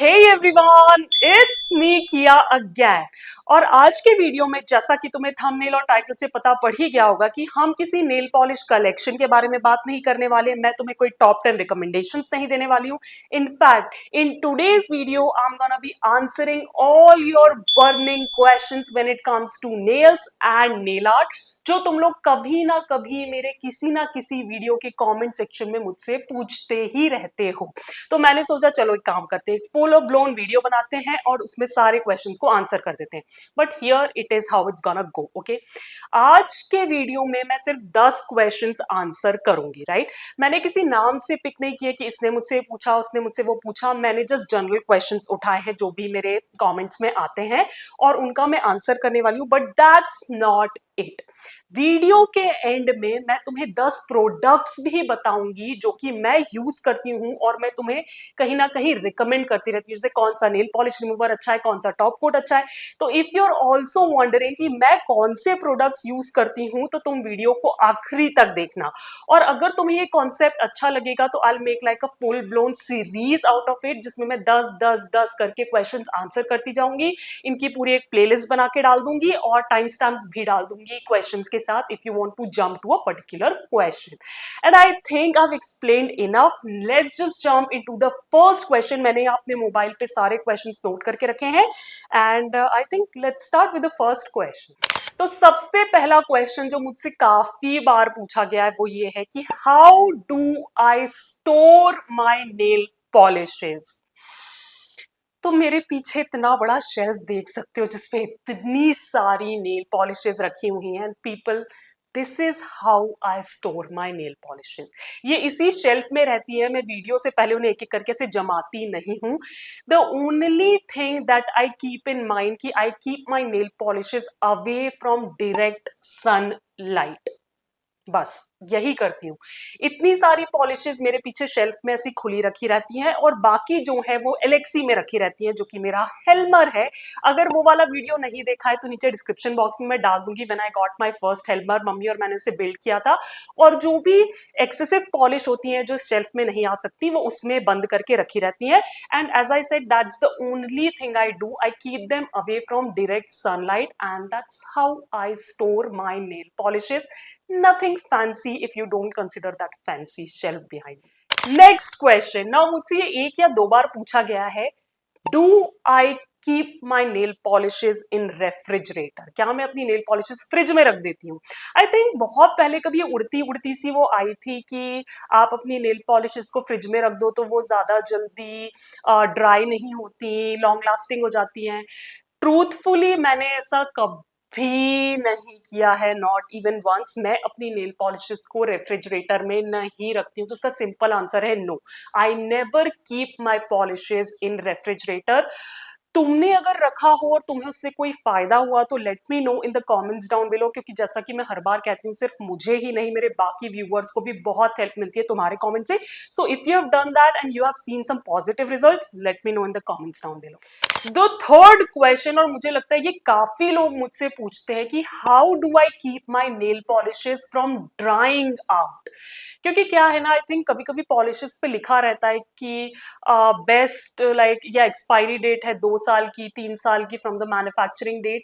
Hey everyone, it's me किया again. और आज के वीडियो में जैसा कि तुम्हें थंबनेल और टाइटल से पता पड़ ही गया होगा कि हम किसी नेल पॉलिश कलेक्शन के बारे में बात नहीं करने वाले। मैं तुम्हें कोई टॉप 10 रिकमेंडेशंस नहीं देने वाली हूँ। In fact in today's video I am gonna be answering all your burning questions when it comes to nails and nail art, जो तुम लोग कभी ना कभी मेरे किसी ना किसी वीडियो के कमेंट सेक्शन में मुझसे पूछते ही रहते हो। तो मैंने सोचा चलो एक काम करते हैं, एक फुल ब्लोन वीडियो बनाते हैं और उसमें सारे क्वेश्चंस को आंसर कर देते हैं। But here it is how it's gonna go. Okay, आज के वीडियो में मैं सिर्फ 10 क्वेश्चंस आंसर करूंगी। राइट, मैंने किसी नाम से पिक नहीं किया कि इसने मुझसे पूछा, उसने मुझसे वो पूछा। मैंने जस्ट जनरल क्वेश्चंस उठाए हैं जो भी मेरे कमेंट्स में आते हैं और उनका मैं आंसर करने वाली हूं। But that's not it. Video के एंड में मैं तुम्हें 10 प्रोडक्ट्स भी बताऊंगी जो कि मैं यूज करती हूं और मैं तुम्हें कहीं ना कहीं रिकमेंड करती रहती हूँ, जैसे कौन सा नेल पॉलिश रिमूवर अच्छा है, कौन सा टॉप कोट अच्छा है। तो if you are also wondering कि मैं कौन से प्रोडक्ट्स यूज करती हूँ तो तुम वीडियो को आखिरी तक देखना। और अगर तुम्हें ये कॉन्सेप्ट अच्छा लगेगा तो I make like a full blown series out of it, जिसमें मैं 10 10 10 करके क्वेश्चंस आंसर करती जाऊंगी। इनकी पूरी एक प्लेलिस्ट बना के डाल दूंगी और टाइम स्टैम्प्स भी डाल दूंगी क्वेश्चंस के साथ, if you want to jump to a particular question. And I think I have explained enough. Let's just jump into the first question. मैंने अपने मोबाइल पे सारे क्वेश्चंस नोट करके रखे हैं and I think let's start with the first question. तो सबसे पहला क्वेश्चन जो मुझसे काफी बार पूछा गया है वो ये है कि how do I store my nail polishes. तो मेरे पीछे इतना बड़ा शेल्फ देख सकते हो जिसपे इतनी सारी नेल पॉलिशेस रखी हुई हैं। People, this is how I store my nail polishes. ये इसी शेल्फ में रहती है। मैं वीडियो से पहले उन्हें एक एक करके से जमाती नहीं हूँ। The only thing that I keep in mind कि I keep my nail polishes away from direct sunlight, बस यही करती हूँ। इतनी सारी पॉलिशेस मेरे पीछे शेल्फ में ऐसी खुली रखी रहती हैं और बाकी जो है वो एलेक्सी में रखी रहती हैं, जो कि मेरा हेल्मर है। अगर वो वाला वीडियो नहीं देखा है तो नीचे डिस्क्रिप्शन बॉक्स में मैं डाल दूंगी। When I got my first helmer, mummy और मैंने उसे बिल्ड किया था। और जो भी एक्सेसिव पॉलिश होती हैं जो शेल्फ में नहीं आ सकती, वो उसमें बंद करके रखी रहती हैं। And as I said, that's the only thing I do. I keep them away from direct sunlight and that's how I store my nail polishes. Nothing fancy if you don't consider that fancy shelf behind me. Next question. Now मुझसे ये एक या दो बार पूछा गया है, Do I keep my nail polishes in refrigerator? क्या मैं अपनी नेल पॉलिशेस फ्रिज में रख देती हूँ? आई थिंक बहुत पहले कभी उड़ती उड़ती सी वो आई थी कि आप अपनी नेल पॉलिशेस को फ्रिज में रख दो तो वो ज्यादा जल्दी ड्राई नहीं होती, लॉन्ग लास्टिंग हो जाती हैं। ट्रूथफुली मैंने ऐसा कभी नहीं किया है, नॉट इवन वंस। मैं अपनी नेल पॉलिशेस को रेफ्रिजरेटर में नहीं रखती हूँ। तो उसका सिंपल आंसर है no, I never keep my polishes in refrigerator. तुमने अगर रखा हो और तुम्हें उससे कोई फायदा हुआ तो late me know in the comments down below, क्योंकि जैसा कि मैं हर बार कहती हूँ, सिर्फ मुझे ही नहीं मेरे बाकी व्यूअर्स को भी बहुत हेल्प मिलती है तुम्हारे कमेंट से। So if you have done that and you have seen some positive results, let me know in the comments down below. The third question, और मुझे लगता है ये काफी लोग मुझसे पूछते हैं कि how do I keep my nail polishes from drawing out. क्योंकि क्या है ना, आई थिंक कभी कभी पॉलिशेस पे लिखा रहता है कि बेस्ट लाइक या एक्सपायरी डेट है 2 साल की, 3 साल की from the manufacturing date.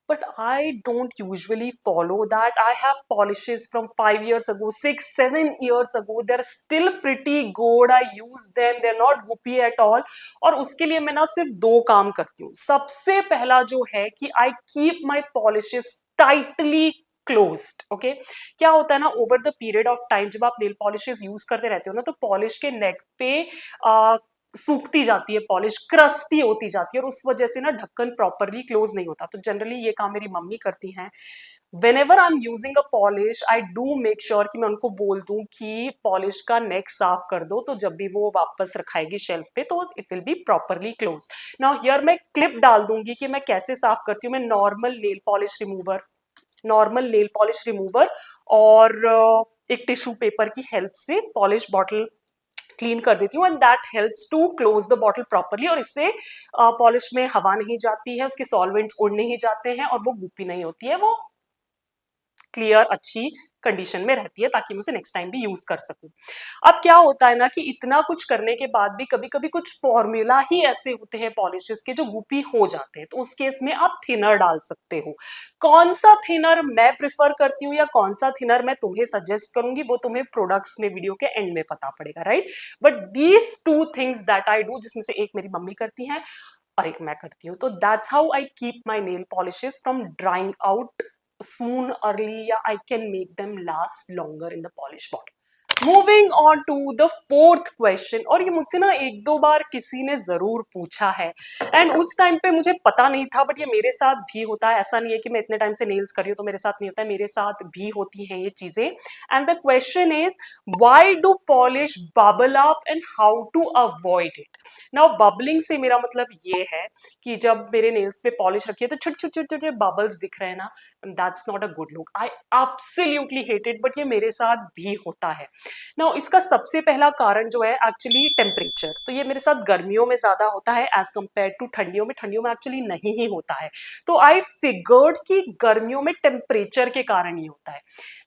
But I don't usually follow that. I have polishes from 5 years ago, 6 7 years ago. They're still pretty good. I use them. They're not goopy at all. और उसके लिए मैं ना सिर्फ दो काम करती हूँ। सबसे पहला जो है कि I keep my polishes tightly closed. Okay, क्या होता है ना, over the period of time जब आप नेल पॉलिशेस यूज करते रहते हो ना, तो पॉलिश के नेक पे सूखती जाती है, पॉलिश क्रस्टी होती जाती है और उस वजह से ना ढक्कन प्रॉपरली क्लोज नहीं होता। तो जनरली ये काम मेरी मम्मी करती हैं। Whenever I'm using a polish, I do make sure कि मैं उनको बोल दूं कि पॉलिश का नेक साफ कर दो, तो जब भी वो वापस रखाएगी शेल्फ पे तो it will be properly close. Now here मैं क्लिप डाल दूंगी कि मैं कैसे साफ करती हूँ। मैं नॉर्मल नेल पॉलिश रिमूवर और एक टिश्यू पेपर की हेल्प से पॉलिश बॉटल क्लीन कर देती हूँ and that helps to close the bottle properly. और इससे पॉलिश में हवा नहीं जाती है, उसके सॉल्वेंट्स उड़ नहीं जाते हैं और वो गुप्पी नहीं होती है, वो क्लियर अच्छी कंडीशन में रहती है, ताकि मैं उसे नेक्स्ट टाइम भी यूज कर सकूं। अब क्या होता है ना कि इतना कुछ करने के बाद भी कभी कभी कुछ फॉर्मूला ही ऐसे होते हैं पॉलिशेस के जो गुपी हो जाते हैं, तो उस केस में आप थिनर डाल सकते हो। कौन सा थिनर मैं प्रिफर करती हूँ या कौन सा थिनर मैं तुम्हें सजेस्ट करूंगी, वो तुम्हें प्रोडक्ट्स में वीडियो के एंड में पता पड़ेगा, right. But these two things that I do, जिसमें से एक मेरी मम्मी करती हैं और एक मैं करती हूँ, तो that's how I keep my nail polishes from drawing out soon early, या I can make them last longer in the polish bottle. Moving on to the fourth question, और ये मुझसे ना एक दो बार किसी ने जरूर पूछा है, एंड उस टाइम पे मुझे पता नहीं था, बट ये मेरे साथ भी होता है। ऐसा नहीं है कि मैं इतने टाइम से नेल्स कर रही हूँ तो मेरे साथ नहीं होता है, मेरे साथ भी होती हैं ये चीजें। And the question is, why do polish bubble up and how to avoid it. Now bubbling से मेरा मतलब ये है कि जब मेरे नेल्स पे पॉलिश रखी है तो छोटे छोटे छोटे छोटे बबल्स दिख रहे हैं ना, that's not a good look. I absolutely hate it, but ये मेरे साथ भी होता है। नाउ इसका सबसे पहला कारण जो है एक्चुअली टेम्परेचर, तो ये मेरे साथ गर्मियों में ज्यादा होता है एज कंपेयर टू ठंडियों में। ठंडियों में एक्चुअली नहीं ही होता है, तो आई फिगर्ड कि गर्मियों में टेम्परेचर के कारण ही होता है।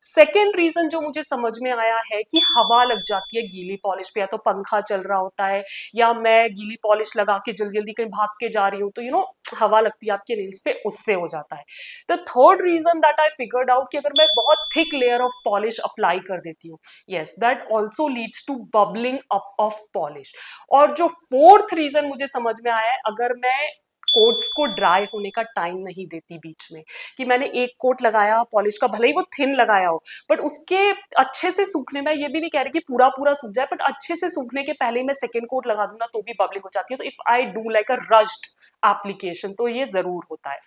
सेकेंड रीजन जो मुझे समझ में आया है कि हवा लग जाती है गीली पॉलिश पे, या तो पंखा चल रहा होता है या मैं गीली पॉलिश लगा के जल्दी जल्दी कहीं भाग के जा रही हूँ, तो हवा लगती है आपके नेल्स पे, उससे हो जाता है। The third reason that I figured out कि अगर मैं बहुत thick layer of polish apply कर देती हूँ, yes that also leads to bubbling up of polish. और जो फोर्थ रीजन मुझे समझ में आया है, अगर मैं कोट्स को ड्राई होने का टाइम नहीं देती बीच में, कि मैंने एक कोट लगाया पॉलिश का, भले ही वो थिन लगाया हो, बट उसके अच्छे से सूखने में, ये भी नहीं कह रही कि पूरा पूरा सूख जाए, बट अच्छे से सूखने के पहले ही मैं सेकेंड कोट लगा दूंगा तो भी बबलिंग हो जाती है। तो if I do like a rushed application तो ये जरूर होता है।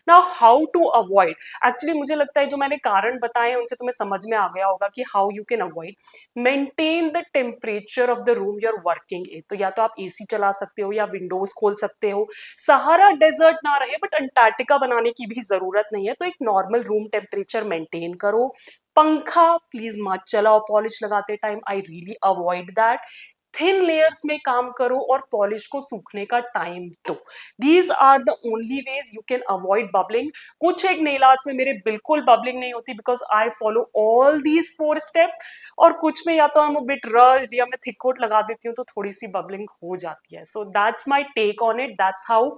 Now how to avoid, actually मुझे लगता है जो मैंने कारण बताए हैं उनसे तुम्हें समझ में आ गया होगा कि how you can avoid. Maintain the temperature of the room you are working in, तो या तो आप एसी चला सकते हो या विंडोज खोल सकते हो। सहारा डेजर्ट ना रहे बट अंटार्कटिका बनाने की भी जरूरत नहीं है, तो एक नॉर्मल रूम टेम्परेचर मेंटेन करो। पंखा प्लीज मत चलाओ पॉलिश लगाते time, I really avoid that. Thin layers में काम करो और पॉलिश को सूखने का टाइम दो। These are the only ways you can avoid bubbling. कुछ एक नेल आर्ट्स में मेरे बिल्कुल बबलिंग नहीं होती because I follow all these 4 steps, और कुछ में या तो I'm a bit rushed या मैं थिक कोट लगा देती हूँ तो थोड़ी सी बबलिंग हो जाती है। So that's my take on it, that's how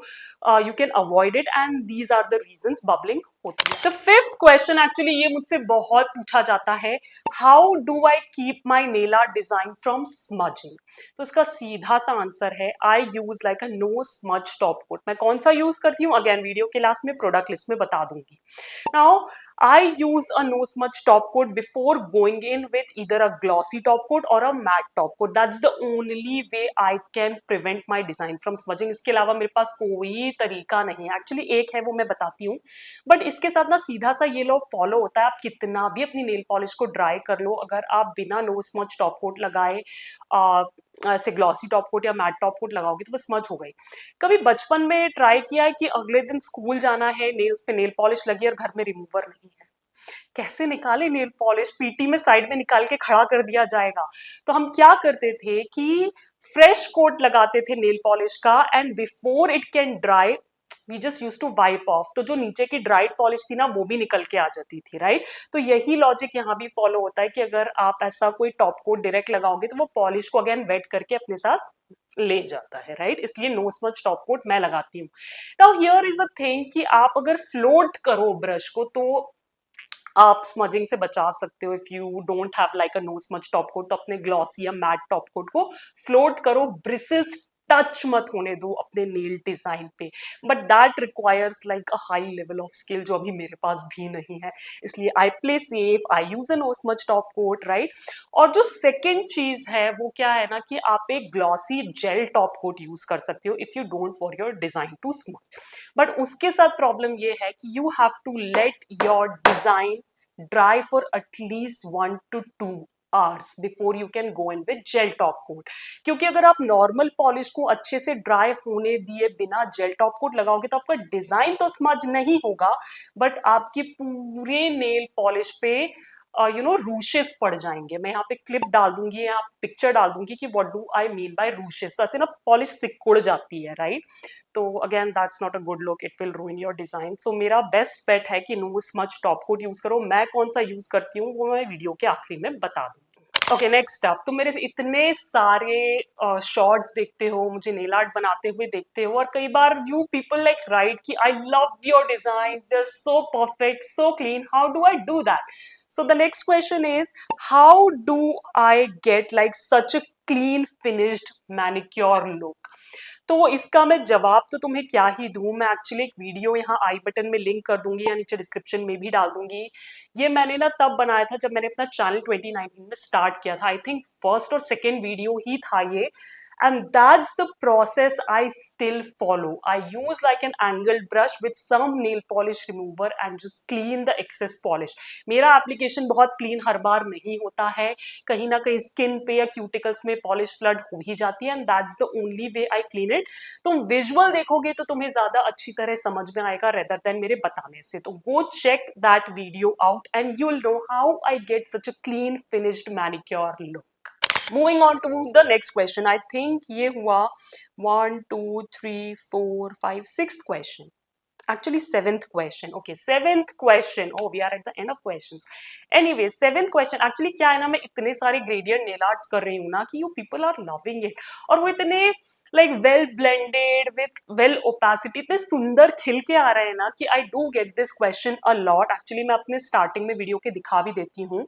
you can avoid it, and these are the reasons bubbling होती है। द फिफ्थ क्वेश्चन, एक्चुअली ये मुझसे बहुत पूछा जाता है, how do I keep my nail art design from smudging. तो इसका सीधा सा आंसर है, I use like a no smudge top coat. मैं कौन सा यूज करती हूँ, अगेन वीडियो के लास्ट में प्रोडक्ट लिस्ट में बता दूंगी। Now I use a no smudge top coat before going in with either a glossy top coat or a matte top coat. That's the only way I can prevent my design from smudging. इसके अलावा मेरे पास कोई तरीका नहीं है। Actually एक है, वो मैं बताती हूँ, बट इसके साथ ना सीधा सा ये लो फॉलो होता है। आप कितना भी अपनी नेल पॉलिश को ड्राई कर लो, अगर आप बिना नो स्मज टॉप कोट लगाए ऐसे ग्लॉसी टॉप कोट या मैट टॉप कोट लगाओगे तो वो स्मज हो गई। कभी बचपन में ट्राई किया है कि अगले दिन स्कूल जाना है, नेल्स पे नेल पॉलिश लगी और घर में रिमूवर नहीं है, कैसे निकाले नेल पॉलिश, पीटी में साइड में निकाल के खड़ा कर दिया जाएगा। तो हम क्या करते थे कि फ्रेश कोट लगाते थे नेल पॉलिश का, and before it can dry we just use to wipe off, तो जो नीचे की ड्राइड पॉलिश थी ना वो भी निकल के आ जाती थी, राइट। तो यही लॉजिक यहाँ भी फॉलो होता है कि अगर आप ऐसा कोई टॉप कोट डायरेक्ट लगाओगे तो वो पॉलिश को अगेन वेट करके अपने साथ ले जाता है, राइट। इसलिए नो स्मच टॉप कोट मैं लगाती हूँ। Now here is a thing कि आप अगर फ्लोट करो ब्रश को तो आप स्मजिंग से बचा सकते हो। If you don't have like a no smudge top coat तो अपने ग्लॉसी या मैट टॉप कोट को फ्लोट करो, ब्रिसल्स टच मत होने दो अपने नेल डिजाइन पे, but that requires like a high level of skill जो अभी मेरे पास भी नहीं है। इसलिए I play safe, I use a no smudge top coat, right. और जो सेकेंड चीज है वो क्या है ना कि आप एक glossy gel top coat use कर सकते हो if you don't want your design to smudge, but उसके साथ प्रॉब्लम ये है कि you have to let your design dry for at least 1 to 2 hours before you can go in with gel top coat। क्योंकि अगर आप normal polish को अच्छे से ड्राई होने दिए बिना जेल टॉप कोट लगाओगे तो आपका डिजाइन तो स्मज नहीं होगा, बट आपकी पूरे नेल पॉलिश पे रूशेस पड़ जाएंगे। मैं यहाँ पे क्लिप डाल दूंगी, यहाँ पिक्चर डाल दूंगी कि what do I mean by rushes. तो ऐसे ना पॉलिश सिकुड़ जाती है, राइट? तो again that's not a good look, it will ruin your design. So मेरा बेस्ट बेट है कि no smudge top coat use करो। मैं कौन सा यूज करती हूँ वो मैं वीडियो के आखिरी में बता दूंगी। ओके, नेक्स्ट अप, तुम मेरे से इतने सारे शॉर्ट्स देखते हो, मुझे नेल आर्ट बनाते हुए देखते हो, और कई बार यू पीपल लाइक राइट कि I love your design, they are so perfect, so clean, how do I do that? So the next question is, how do I get like such a clean finished manicure look? तो इसका मैं जवाब तो तुम्हें क्या ही दूं। मैं actually एक वीडियो यहाँ आई बटन में लिंक कर दूंगी या नीचे डिस्क्रिप्शन में भी डाल दूंगी। ये मैंने ना तब बनाया था जब मैंने अपना चैनल 2019 में स्टार्ट किया था। आई थिंक फर्स्ट और सेकेंड वीडियो ही था ये, and that's the process I still follow. I use like an angled brush with some nail polish remover and just clean the excess polish. मेरा application बहुत clean हर बार नहीं होता है, कहीं ना कहीं स्किन पे या क्यूटिकल्स में पॉलिश फ्लड हो ही जाती है, and that's the only way I clean it. तुम विजुअल देखोगे तो तुम्हें ज्यादा अच्छी तरह समझ में आएगा रेदर देन मेरे बताने से। तो go check that video out and you will know how I get such a clean finished manicure look. Moving on to the next question. I think ये हुआ 1 2 3 4 5 6th question, actually seventh question. Okay, seventh question. Oh, we are at the end of questions. Anyway, seventh question. Actually क्या है ना, मैं इतने सारे gradient nail arts कर रही हूँ ना कि you people are loving it, और वो इतने like well blended with well opacity, इतने सुंदर खिल के आ रहे हैं ना कि I do get this question a lot. Actually मैं अपने starting में वीडियो के दिखा भी देती हूँ।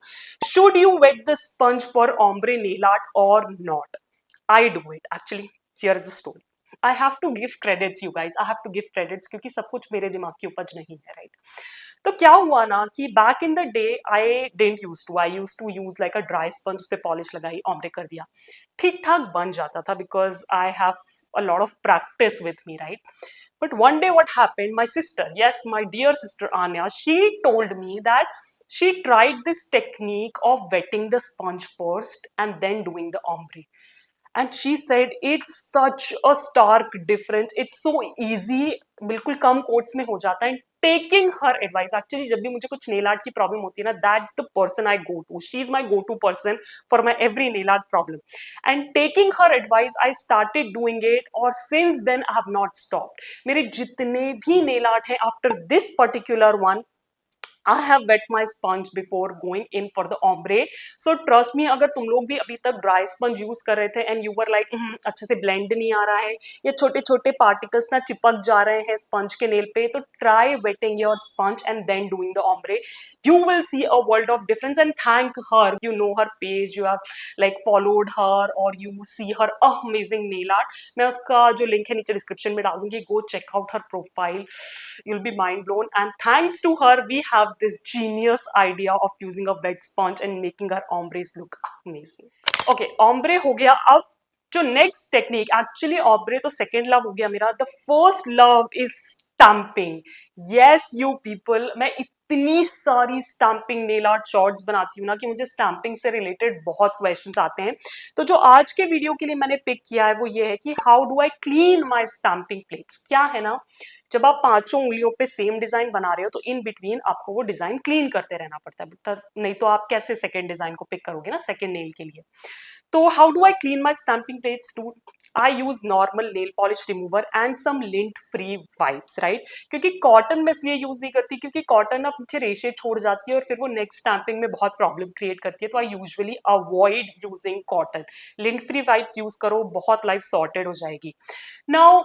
Should you wet the sponge for ombre nail art or not? I do it. Actually, here is the story. I have to give credits you guys, I have to give credits, क्योंकि सब कुछ मेरे दिमाग की उपज नहीं है, right? तो क्या हुआ ना कि back in the day I didn't use to use like a dry sponge पे पॉलिश लगाई, ऑम्ब्रे कर दिया, ठीक ठाक बन जाता था because I have a lot of practice with me, right? But one day what happened, my sister, yes my dear sister Anya, she told me that she tried this technique of wetting the sponge first and then doing the ombre. And she said it's such a stark difference, it's so easy, बिल्कुल कम quotes में हो जाता है। Taking her advice, actually जब भी मुझे कुछ nail art की प्रॉब्लम होती है ना, that's the person I go to, she is my go to person for my every nail art problem. And taking her advice I started doing it, और since then I have not stopped. मेरे जितने भी nail art है after this particular one, I have wet my sponge before going in for the ombre. So trust me, अगर तुम लोग भी अभी तक ड्राई स्पंज यूज कर रहे थे एंड यू वर लाइक अच्छे से ब्लेंड नहीं आ रहा है, या छोटे छोटे पार्टिकल्स ना चिपक जा रहे हैं स्पंज के नेल पे, तो try wetting your sponge and then doing the ombre. You will see a world of difference, and thank her. You know her page, you have like followed her, or you see her amazing nail art. मैं उसका जो link है नीचे description में डाल दूंगी, go check out her profile, you'll be mind blown. And thanks to her we have this genius idea of using a wet sponge and making our ombres look amazing. Okay, ombre हो गया। अब जो next technique, actually ombre तो second love हो गया मेरा, the first love is stamping. Yes you people, मैं इतनी सारी स्टैम्पिंग नेल आर्ट शॉर्ट्स बनाती हूँ ना कि मुझे स्टैम्पिंग से रिलेटेड बहुत क्वेश्चंस आते हैं। तो जो आज के वीडियो के लिए मैंने पिक किया है वो ये है कि how do I clean my stamping plates. क्या है ना, जब आप पांचों उंगलियों पे सेम डिजाइन बना रहे हो तो इन बिटवीन आपको वो डिजाइन क्लीन करते रहना पड़ता है, बट नहीं तो आप कैसे सेकेंड डिजाइन को पिक करोगे ना सेकेंड नेल के लिए। तो how do I clean my stamping plates too? I use normal nail polish remover and some lint free wipes, right? क्योंकि कॉटन में इसलिए यूज नहीं करती क्योंकि कॉटन ना पीछे रेशे छोड़ जाती है और फिर वो नेक्स्ट स्टैम्पिंग में बहुत प्रॉब्लम क्रिएट करती है, तो I usually avoid using cotton. Lint free wipes use करो, बहुत लाइफ सॉर्टेड हो जाएगी। Now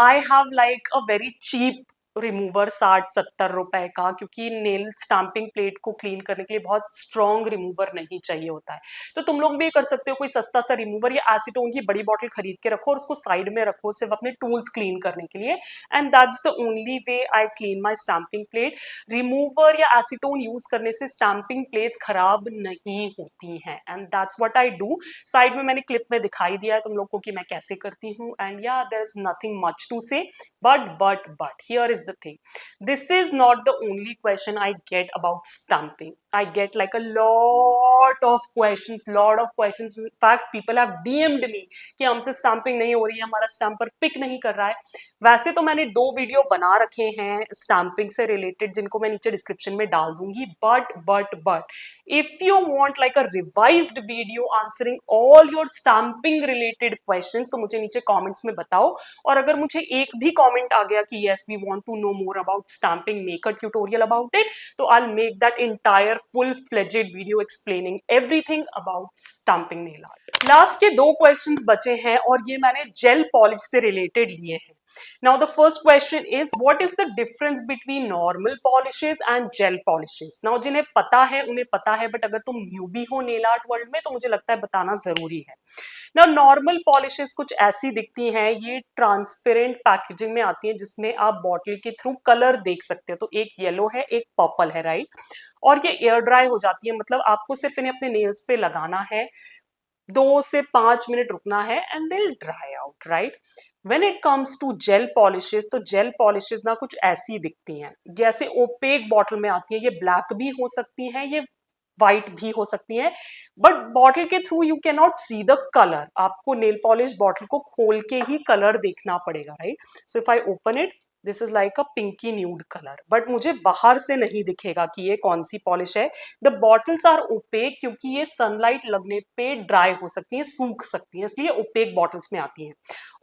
I have like a very cheap remover 60-70 रुपए का, क्योंकि नेल स्टैम्पिंग प्लेट को क्लीन करने के लिए बहुत स्ट्रॉन्ग रिमूवर नहीं चाहिए होता है। तो तुम लोग भी कर सकते हो कोई सस्ता सा रिमूवर या एसीटोन की बड़ी बॉटल खरीद के रखो और उसको साइड में रखो सिर्फ अपने टूल्स क्लीन करने के लिए, and that's the only way I clean my stamping plate. Remover या एसीटोन यूज करने से स्टैम्पिंग प्लेट्स खराब नहीं होती हैं, and that's what I do. Side में मैंने क्लिप में दिखाई दिया है तुम लोग को कि मैं कैसे करती हूँ, and yeah there is nothing much to say, but here is the thing. This is not the only question I get about stamping. I get like a lot of questions. In fact, people have DM'd me कि हमसे stamping नहीं हो रही है, हमारा stamper pick नहीं कर रहा है. वैसे तो मैंने 2 वीडियो बना रखे हैं stamping से related, जिनको मैं नीचे description में डाल दूंगी. But if you want like a revised video answering all your stamping related questions, तो मुझे नीचे comments में बताओ. और अगर मुझे एक भी comment आ गया कि yes we want to know more about stamping, make a tutorial about it, तो I'll make that entire full-fledged video explaining everything about stamping nail art. Last के 2 क्वेश्चंस बचे हैं और ये मैंने जेल पॉलिश से रिलेटेड लिए हैं. Now the first question is what is the difference between normal polishes and gel polishes. Now जिन्हें पता है उन्हें पता है, बट अगर तुम न्यूबी हो नेल आर्ट वर्ल्ड में तो मुझे लगता है बताना जरूरी है. नाउ नॉर्मल पॉलिशेस कुछ ऐसी दिखती हैं, ये ट्रांसपेरेंट पैकेजिंग में आती हैं जिसमें आप बॉटल के थ्रू कलर देख सकते हो. तो एक येलो है, एक पर्पल है, राइट. और ये एयर ड्राई हो जाती है, मतलब आपको सिर्फ इन्हें अपने नेल्स पे लगाना है, 2 से 5 मिनट रुकना है and they dry out, right. When it comes to gel polishes, तो जेल पॉलिशेस ना कुछ ऐसी दिखती हैं, जैसे ओपेक बॉटल में आती है. ये ब्लैक भी हो सकती हैं, ये वाइट भी हो सकती हैं, बट बॉटल के through you can not see the colour. आपको नेल पॉलिश बॉटल को खोल के ही कलर देखना पड़ेगा, right. So if I open it, this is like a pinky nude colour, but मुझे बाहर से नहीं दिखेगा कि ये कौन सी पॉलिश है. द बॉटल्स आर ओपेक क्योंकि ये सनलाइट लगने पे ड्राई हो सकती हैं, सूख सकती हैं, इसलिए ओपेक बॉटल्स में आती हैं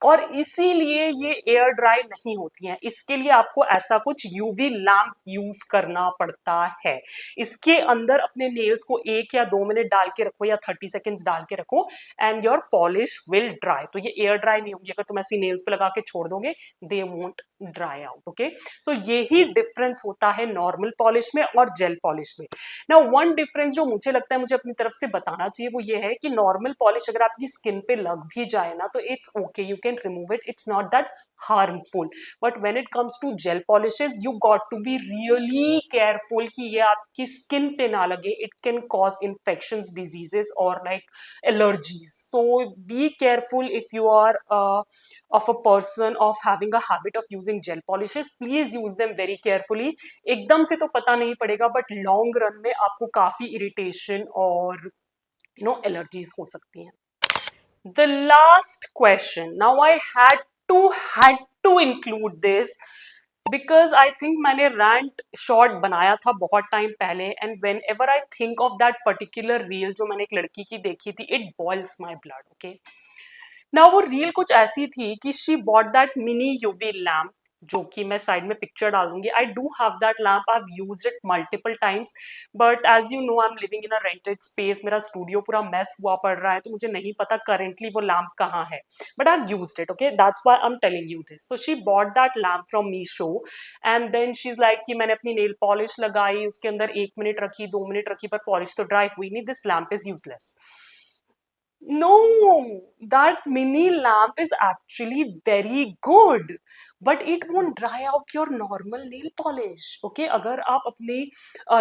और इसीलिए ये एयर ड्राई नहीं होती हैं. इसके लिए आपको ऐसा कुछ यूवी लैम्प यूज करना पड़ता है. इसके अंदर अपने नेल्स को 1 या 2 मिनट डाल के रखो या 30 सेकेंड्स डाल के रखो and your polish will dry. तो ये एयर ड्राई नहीं होगी. अगर तुम ऐसी नेल्स पे लगा के छोड़ दोगे, they won't dry out. Okay, so यही डिफरेंस होता है नॉर्मल पॉलिश में और जेल पॉलिश में. नाउ वन डिफरेंस जो मुझे लगता है मुझे अपनी तरफ से बताना चाहिए वो ये है कि नॉर्मल पॉलिश अगर आपकी स्किन पे लग भी जाए ना तो it's okay, you can remove it, it's not that harmful. But when it comes to gel polishes, you got to be really careful कि ये आपकी skin पे ना लगे. It can cause infections, diseases or like allergies. So be careful if you are of a person of having a habit of using gel polishes. Please use them very carefully. एकदम से तो पता नहीं पड़ेगा, but long run में आपको काफी irritation और allergies हो सकती हैं. The last question. Now I had to include this because I think मैंने rant short बनाया था बहुत टाइम पहले and whenever I think of that particular reel जो मैंने एक लड़की की देखी थी, it boils my blood. Okay. Now वो रील कुछ ऐसी थी कि she bought that mini UV lamp जो कि मैं साइड में पिक्चर डाल दूंगी. I do have that lamp, I have used it multiple times, but as you know I am living in a rented space. मेरा स्टूडियो पूरा mess हुआ पड़ रहा है तो मुझे नहीं पता करेंटली वो लैम्प कहाँ है, but I have used it. Okay, that's why I am telling you this. So she bought that lamp from Meesho and then she is like कि मैंने अपनी नेल पॉलिश लगाई, उसके अंदर 1 मिनट रखी, 2 मिनट रखी, पर पॉलिश तो ड्राई हुई नहीं. This lamp is useless. No, that mini lamp is actually very good, but it won't dry out your normal nail polish. Okay, अगर आप अपनी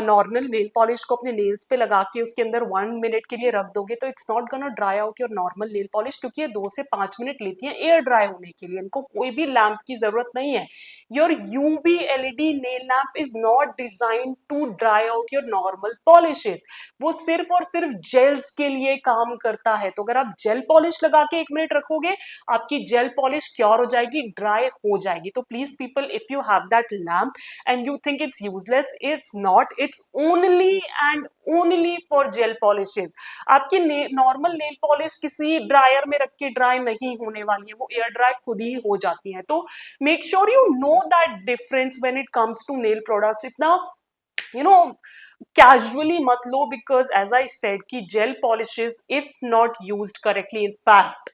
नॉर्मल नेल पॉलिश को अपने नेल्स पे लगा के उसके अंदर 1 मिनट के लिए रख दोगे तो it's not gonna dry out your normal nail polish, क्योंकि ये 2 से 5 मिनट लेती है एयर ड्राई होने के लिए. इनको कोई भी लैम्प की जरूरत नहीं है. Your UV LED nail lamp is not design to dry out your normal polishes. वो सिर्फ और सिर्फ जेल्स के लिए काम करता है. तो अगर आप जेल पॉलिश लगा के 1 मिनट रखोगे, आपकी जेल पॉलिश क्योर हो जाएगी, ड्राई हो जाएगी. तो please people, if you have that lamp and you think it's useless, it's not. It's only and only for gel polishes. आपकी नॉर्मल नेल पॉलिश किसी ड्रायर में रख के ड्राई नहीं होने वाली है, वो एयर ड्राई खुद ही हो जाती है. तो make sure you know that difference when it comes to nail products. इतना casually mat lo, because as I said ki gel polishes, if not used correctly, in fact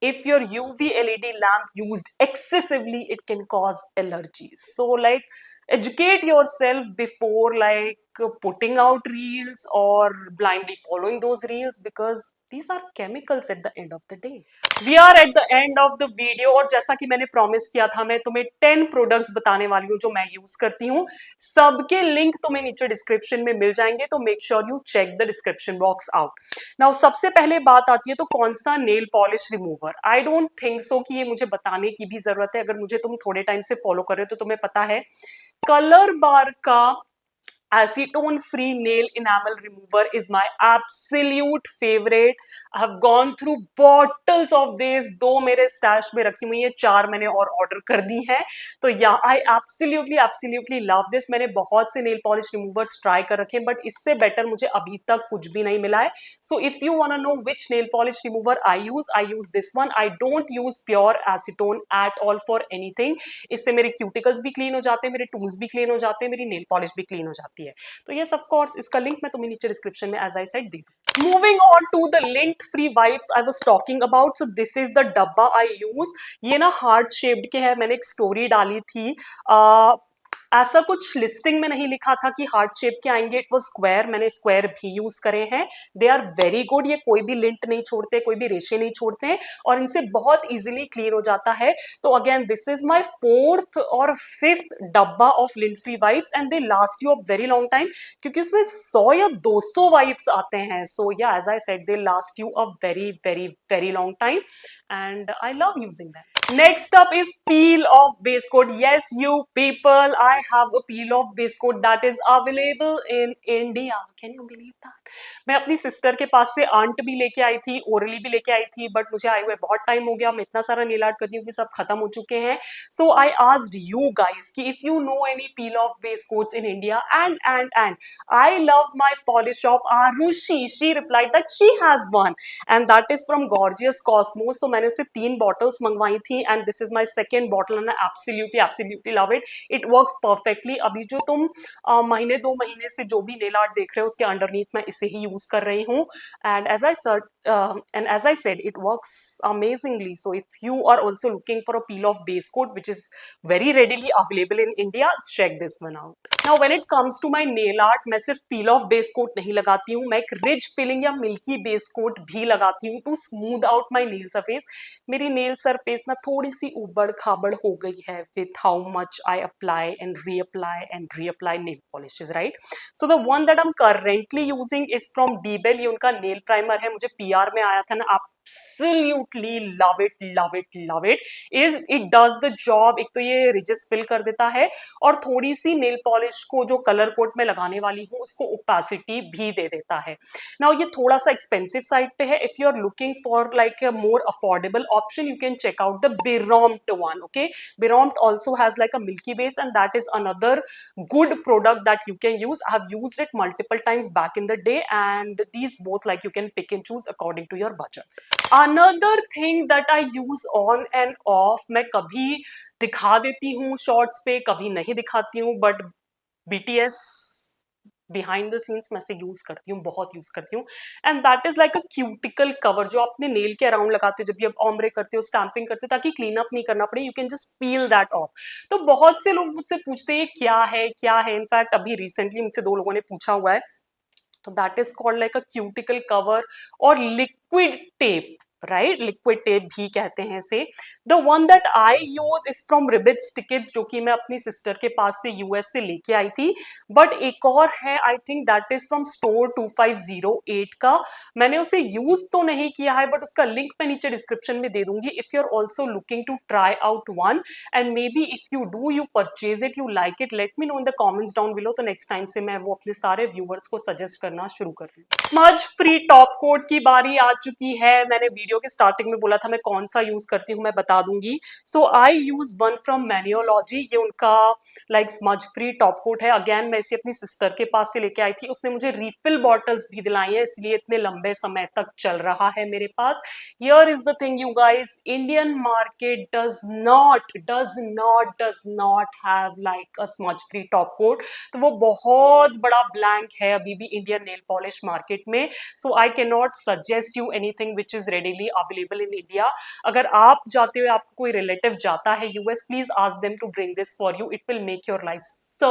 if your UV LED lamp used excessively, it can cause allergies. So like educate yourself before like putting out reels or blindly following those reels, because these are chemicals at the end of the day. We are at the end of the video और जैसा कि मैंने promise किया था मैं तुम्हें 10 products बताने वाली हूँ जो मैं यूज करती हूँ। सबके लिंक तुम्हें नीचे डिस्क्रिप्शन में मिल जाएंगे, तो make sure you check the description box out. Now सबसे पहले बात आती है तो कौन सा nail polish remover. I don't think so कि ये मुझे बताने की भी जरूरत है, अगर मुझे तुम थोड़े टाइम से फॉलो कर रहे हो तो तुम्हें पता है कलर बार का acetone free nail enamel remover is my absolute favorite. I have gone through bottles of this, दो मेरे स्टैश में रखी हुई है, 4 मैंने और ऑर्डर कर दी है। तो या आई एब्सोल्युटली लव दिस। मैंने बहुत से नेल पॉलिश रिमूवर्स ट्राई कर रखे हैं बट इससे बेटर मुझे अभी तक कुछ भी नहीं मिला है। So if you want to know which nail polish remover I use this one. I don't use pure acetone at all for anything. इससे मेरे क्यूटिकल्स भी क्लीन हो जाते हैं, मेरे टूल्स भी क्लीन हो जाते हैं, मेरी नेल पॉलिश भी क्लीन हो जाती है। तो यस ऑफ कोर्स इसका लिंक मैं तुम्हें नीचे डिस्क्रिप्शन में एज आई सेड दे दूं। Moving on to the lint free wipes I was talking about. So this is the डब्बा आई यूज। ये ना हार्ट शेप्ड के है, मैंने एक स्टोरी डाली थी। ऐसा कुछ लिस्टिंग में नहीं लिखा था कि हार्ट शेप के आएंगे, इट वाज स्क्वायर। मैंने स्क्वायर भी यूज करे हैं, दे आर वेरी गुड। ये कोई भी लिंट नहीं छोड़ते, कोई भी रेशे नहीं छोड़ते हैं और इनसे बहुत इजीली क्लीन हो जाता है। तो again this is my 4th और 5th डब्बा of lint free wipes and they last you a very long time, क्योंकि उसमें 100 या 200 वाइप्स आते हैं। So yeah as I said they last you a very long time and I love using that. Next up is peel off base coat. Yes, you people, I have a peel off base coat that is available in India. Can you believe that? मैं अपनी sister के पास से aunt भी लेके आई थी, orally भी लेके आई थी, बट मुझे आए हुए बहुत टाइम हो गया। मैं इतना सारा नेल आर्ट करती हूँ कि सब खत्म हो चुके हैं। सो आई आस्क्ड यू गाइज कि if you know any peel of base quotes in India and I love my polish shop Arushi. She replied that she has one and that is from Gorgeous Cosmos. So मैंने उससे 3 bottles मंगवाई थी and this is my second bottle and I absolutely love it. It works perfectly. अभी जो तुम महीने 2 महीने से जो भी नेल आर्ट देख रहे हो उसके अंडरनीथ मैं इसे ही यूज कर रही हूँ and as I said it works amazingly. So if you are also looking for a peel off base coat which is very readily available in India, check this one out. Now when it comes to my nail art, मैं सिर्फ peel off base coat नहीं लगाती हूँ, मैं एक ridge filling या milky base coat भी लगाती हूँ to smooth out my nail surface. मेरी nail surface ना थोड़ी सी उबड़ खाबड़ हो गई है with how much I apply and reapply nail polishes, right? So the one that I'm currently using is from Dbel. ये उनका nail primer है, मुझे PR में आया था ना, आप absolutely love it. is it does the job. एक तो ये रिजेस फिल कर देता है और थोड़ी सी नेल पॉलिश को जो कलर कोट में लगाने वाली हूँ उसको ओपेसिटी भी दे देता है। नाउ ये थोड़ा सा एक्सपेंसिव साइड पे है। If you are looking for like a more affordable option you can check out the Biromt one. Okay, Biromt also has like a milky base and that is another good product that you can use. I have used it multiple times back in the day and these both like you can pick and choose according to your budget. Another thing that I use on and off, मैं कभी दिखा देती हूँ shorts पे, कभी नहीं दिखाती हूँ, but BTS behind the scenes मैं से यूज करती हूँ, बहुत यूज करती हूँ and that is like a cuticle cover जो अपने नेल के अराउंड लगाते हो जब भी आप ऑम्ब्रे करते हो, स्टैंपिंग करते हो, ताकि क्लीन अप नहीं करना पड़े। You can just peel that of. तो बहुत से लोग मुझसे पूछते हैं क्या है। इनफैक्ट अभी रिसेंटली मुझसे 2 लोगों ने पूछा हुआ है। तो that is called like a cuticle cover और liquid tape, right? Liquid tape भी कहते हैं इसे। The one that I use is from रिबिट्स टिकट्स, जो कि मैं अपनी सिस्टर के पास से यूएस से लेके आई थी। बट एक और है, I think that is from store 2508 का। मैंने उसे यूज तो नहीं किया है बट उसका लिंक मैं नीचे डिस्क्रिप्शन में दे दूंगी। If you are also looking to try out one and maybe if you do you purchase it, you like it, let me know in the comments down below. तो next time से मैं वो अपने सारे viewers को suggest करना शुरू कर दूँ। स्मज फ्री टॉप कोट की बारी आ चुकी है। मैंने वीडियो के स्टार्टिंग में बोला था मैं कौन सा यूज करती हूँ, मैं बता दूंगी। So I use one from Maniology. ये उनका like smudge free top coat है। अगेन मैं इसे अपनी सिस्टर के पास से लेके आई थी, उसने मुझे रिफिल बॉटल्स भी दिलाई है, इसलिए इतने लंबे समय तक चल रहा है मेरे पास। Here is the thing you guys, Indian market does not have like a smudge free top coat. तो वो बहुत बड़ा ब्लैंक है अभी भी इंडियन नेल पॉलिश मार्केट में। So I can not suggest you anything which is readily available in India. अगर आप जाते हो, आपको कोई रिलेटिव जाता है US, please ask them to bring this for you, it will make your life so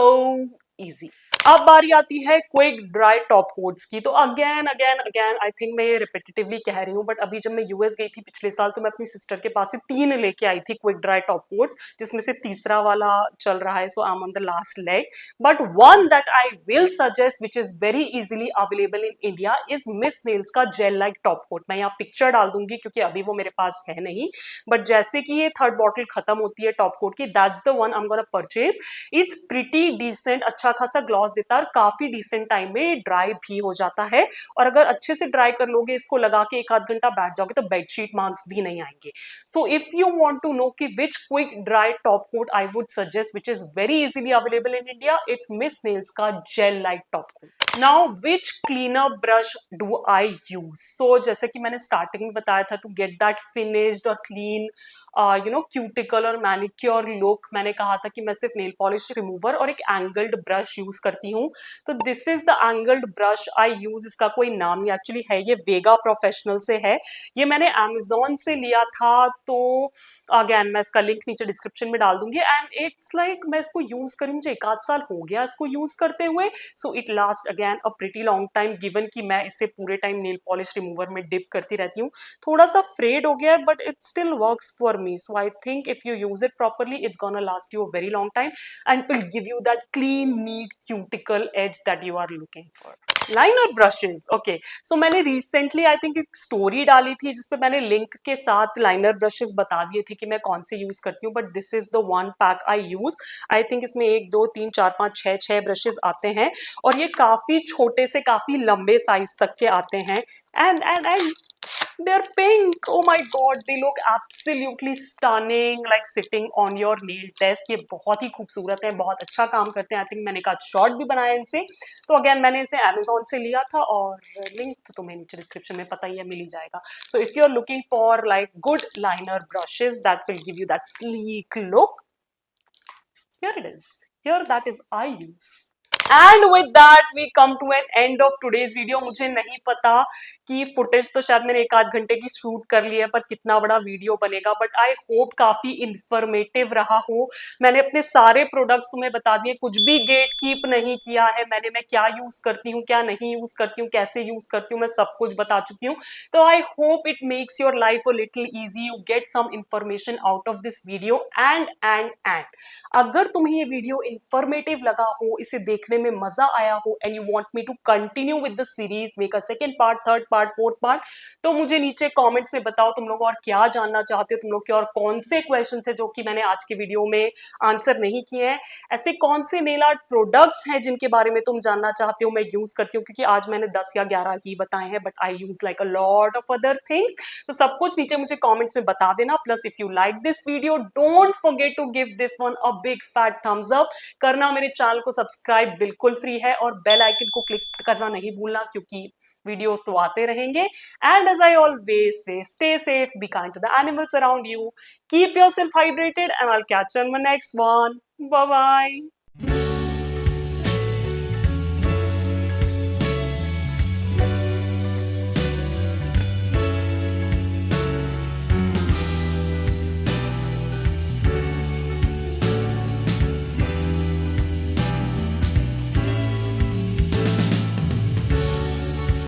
easy. अब बारी आती है क्विक ड्राई टॉप कोट्स की। तो again again again I think मैं ये रिपीटेटिवली कह रही हूँ, बट अभी जब मैं यूएस गई थी पिछले साल तो मैं अपनी सिस्टर के पास से 3 लेके आई थी क्विक ड्राई टॉप कोट्स, जिसमें से तीसरा वाला चल रहा है, so I am on the last leg. But one that I will suggest which is very easily available in India is Miss Nails का जेल लाइक टॉप कोट। मैं यहाँ पिक्चर डाल दूंगी क्योंकि अभी वो मेरे पास है नहीं, बट जैसे कि ये थर्ड बॉटल खत्म होती है टॉप कोट की, that's the one I am gonna purchase. It's pretty decent, अच्छा खासा ग्लॉस देता है और काफी डिसेंट टाइम में ड्राई भी हो जाता है। और अगर अच्छे से ड्राई कर लोगे, इसको लगा के 1 आध घंटा बैठ जाओगे तो बेडशीट मार्क्स भी नहीं आएंगे। So if you want to know कि which quick dry top coat I would suggest which is very easily available in India, it's Miss Nails का gel like top coat. Now which cleaner brush do I use? So जैसे कि मैंने starting में बताया था, to get that finished और clean cuticle और manicure look, मैंने कहा था कि मैं सिर्फ नेल पॉलिश रिमूवर और एक एंगल्ड ब्रश यूज करती हूँ। तो this is the angled brush I use. इसका कोई नाम नहीं एक्चुअली है, ये वेगा प्रोफेशनल से है। ये मैंने अमेजोन से लिया था, तो अगेन मैं इसका लिंक नीचे डिस्क्रिप्शन में डाल दूंगी। एंड इट्स लाइक मैं इसको यूज करी, मुझे 1 आध साल हो गया इसको यूज करते हुए। So it last again a pretty long time, given कि मैं इसे पूरे टाइम नेल पॉलिश रिमूवर में डिप करती रहती हूँ। थोड़ा सा फ्रेड हो गया है, but it still works for me. So I think if you use it properly, it's gonna last you a very long time and will give you that clean, neat cuticle edge that you are looking for. Liner brushes, okay. So मैंने recently I think एक story डाली थी जिसपे मैंने link के साथ liner brushes बता दिए थे कि मैं कौन से यूज करती हूँ, but this is the one pack I use. I think इसमें 1 2 3 4 5 6 ब्रशेस आते हैं और ये काफी छोटे से काफी लंबे साइज तक के आते हैं। And they're pink. Oh my god, they look absolutely stunning, like sitting on your nail desk. ये बहुत ही खूबसूरत है, बहुत अच्छा काम करते हैं। आई थिंक मैंने एक आध शॉर्ट भी बनाया इनसे। तो अगेन मैंने इसे अमेजोन से लिया था और लिंक तो तुम्हें नीचे डिस्क्रिप्शन में पता ही है, मिल ही जाएगा। So if you are looking for like good liner brushes that will give you that sleek look, here it is. Here that is I use. And with that we come to an end of today's video. मुझे नहीं पता कि footage तो शायद मैंने 1 आध घंटे की शूट कर ली है, पर कितना बड़ा वीडियो बनेगा, बट आई होप काफी इंफॉर्मेटिव रहा हो। मैंने अपने सारे प्रोडक्ट्स तुम्हें बता दिए, कुछ भी गेट कीप नहीं किया है मैंने। मैं क्या यूज करती हूँ, क्या नहीं यूज करती हूँ, कैसे यूज करती हूँ, मैं सब कुछ बता चुकी हूँ। तो I hope it makes your life a little easy, you get some information out of this video. And अगर तुम्हें ये वीडियो इंफॉर्मेटिव लगा हो, इसे देखने में मजा आया हो, and you want me to continue with the series, make a second part, third part, fourth part, तो मुझे नीचे कमेंट्स में बताओ तुम लोग और क्या जानना चाहते हो, तुम लोग के और कौन से क्वेश्चन है जो कि मैंने आज के वीडियो में आंसर नहीं किए हैं। ऐसे कौन से नेल आर्ट प्रोडक्ट्स हैं जिनके बारे में तुम जानना चाहते हो मैं यूज करती हूँ, क्योंकि आज मैंने 10 या 11 ही बताए हैं, but I use like a lot of other things. तो सब कुछ नीचे मुझे कमेंट्स में बता देना। Plus if you like this video, don't forget to give this one a big fat thumbs up करना। मेरे चैनल को सब्सक्राइब बिल्कुल फ्री है और बेल आइकन को क्लिक करना नहीं भूलना, क्योंकि वीडियोस तो आते रहेंगे। And as I always say, stay safe, be kind to the animals around you, keep yourself hydrated, and I'll catch you on my next one. Bye bye.